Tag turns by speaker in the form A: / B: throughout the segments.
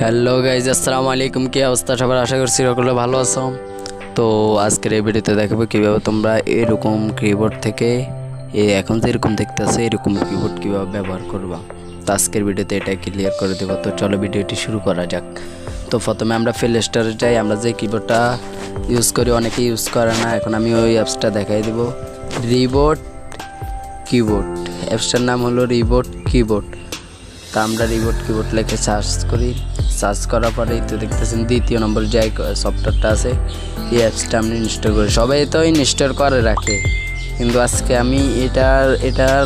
A: Hello guys, আসসালামু আলাইকুম। কি অবস্থা সবার? আশা করছি সকলে ভালো আছো। তো আজকের এই ভিডিওতে দেখাবো কীভাবে তোমরা এরকম কিবোর্ড থেকে এখন যেরকম দেখতেছো এরকম কিবোর্ড কীভাবে ব্যবহার করবা। তো আজকের ভিডিওতে এটা ক্লিয়ার করে দেবো। তো চলো ভিডিওটি শুরু করা যাক। তো প্রথমে আমরা প্লে স্টোরে যাই। আমরা যে কিবোর্ডটা ইউজ করি অনেকে ইউজ করে না, এখন আমি ওই অ্যাপসটা দেখাই দেব। রিবোট কিবোর্ড অ্যাপসটার নাম হলো রিবোট কিবোর্ড। তা আমরা রিবোট কিবোর্ড লিখে সার্চ করি। সার্চ করার পরেই তো দেখতেছেন দ্বিতীয় নম্বর যে সফটওয়্যারটা আছে, এই অ্যাপসটা আমি ইনস্টল করি। সবাই তো ইনস্টল করে রাখে, কিন্তু আজকে আমি এটার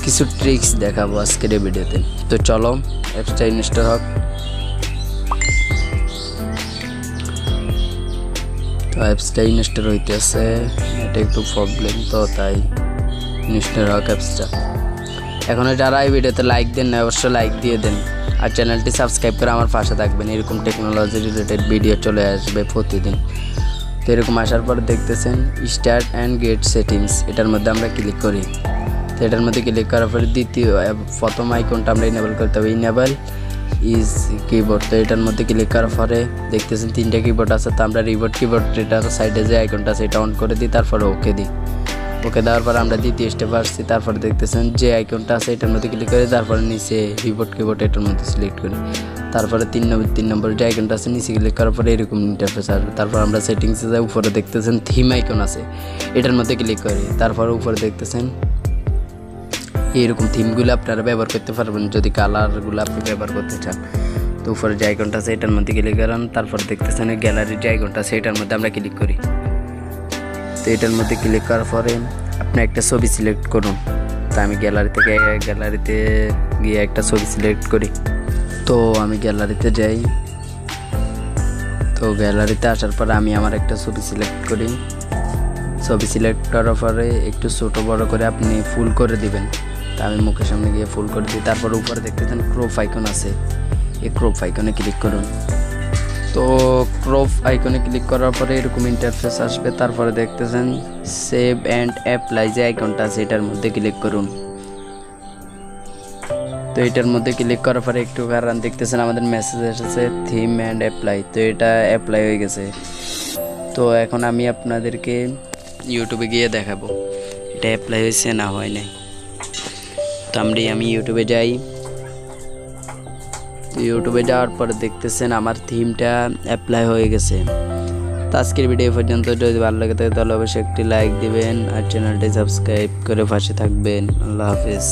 A: কিছু ট্রিক্স দেখাবো আজকের এই ভিডিওতে। তো চলো অ্যাপসটা ইনস্টল হোক। তো অ্যাপসটা ইনস্টল হইতেছে, এটা একটু প্রবলেম, তো তাই ইনস্টল হোক অ্যাপসটা। এখনও যারা এই ভিডিওতে লাইক দেন না, অবশ্যই লাইক দিয়ে দেন, আর চ্যানেলটি সাবস্ক্রাইব করে আমার পাশে থাকবেন। এরকম টেকনোলজি রিলেটেড ভিডিও চলে আসবে প্রতিদিন। তো এরকম আসার পর দেখতেছেন স্টার্ট অ্যান্ড গেট সেটিংস, এটার মধ্যে আমরা ক্লিক করি। তো এটার মধ্যে ক্লিক করার পরে প্রথম আইকনটা আমরা ইনেবল করতে হবে, ইনেবল ইজ কিবোর্ড। তো এটার মধ্যে ক্লিক করার পরে দেখতেছেন তিনটা কিবোর্ড আছে। তো আমরা রিবোট কিবোর্ড, এটার সাইডে যে আইকনটা আছে এটা অন করে দিই, তারপরে ওকে দিই। ওকে দেওয়ার পর আমরা দ্বিতীয় স্টেপে আসছি। তারপরে দেখতেছেন যে আইকনটা আছে এটার মধ্যে ক্লিক করি, তারপরে নিচে রিবোট কিবোর্ড এটার মধ্যে সিলেক্ট করি। তারপরে তিন নম্বর যে আইকনটা আছে নিচে ক্লিক করার পরে এরকম ইন্টারফেস আসবে। তারপর আমরা সেটিংসে যাই, উপরে দেখতেছেন থিম আইকন আছে, এটার মধ্যে ক্লিক করি। তারপরে উপরে দেখতেছেন এইরকম থিমগুলো আপনারা ব্যবহার করতে পারবেন যদি কালারগুলো আপনি ব্যবহার করতে চান। তো উপরে যে আইকনটা আছে এটার মধ্যে ক্লিক করেন। তারপর দেখতেছেন গ্যালারির যে আইকনটা আছে এটার মধ্যে আমরা ক্লিক করি। তো এটার মধ্যে ক্লিক করার পরে আপনি একটা ছবি সিলেক্ট করুন। তা আমি গ্যালারিতে গিয়ে একটা ছবি সিলেক্ট করি। তো আমি গ্যালারিতে যাই। তো গ্যালারিতে আসার পরে আমি আমার একটা ছবি সিলেক্ট করি। ছবি সিলেক্ট করার পরে একটু ছোটো বড় করে আপনি ফুল করে দিবেন। তা আমি মুখের সামনে গিয়ে ফুল করে দিই। তারপর উপরে দেখতেছেন ক্রপ আইকন আছে, এই ক্রপ আইকনে ক্লিক করুন। তো ক্রপ আইকনে ক্লিক করার পরে এরকম ইন্টারফেস আসবে। তারপরে দেখতেছেন সেভ অ্যান্ড অ্যাপ্লাই যে আইকনটা আছে এটার মধ্যে ক্লিক করুন। তো এটার মধ্যে ক্লিক করার পরে একটু কারণ দেখতেছেন আমাদের মেসেজ এসেছে থিম অ্যান্ড অ্যাপ্লাই। তো এটা অ্যাপ্লাই হয়ে গেছে। তো এখন আমি আপনাদেরকে ইউটিউবে গিয়ে দেখাবো এটা অ্যাপ্লাই হয়েছে না হয় নাই। তো আমি ইউটিউবে যাই। তো ইউটিউবে যাওয়ার পরে দেখতেছেন আমার থিমটা অ্যাপ্লাই হয়ে গেছে। তো আজকের ভিডিও পর্যন্ত, যদি ভালো লাগে তাহলে অবশ্যই একটি লাইক দিবেন আর চ্যানেলটি সাবস্ক্রাইব করে পাশে থাকবেন। আল্লাহ হাফেজ।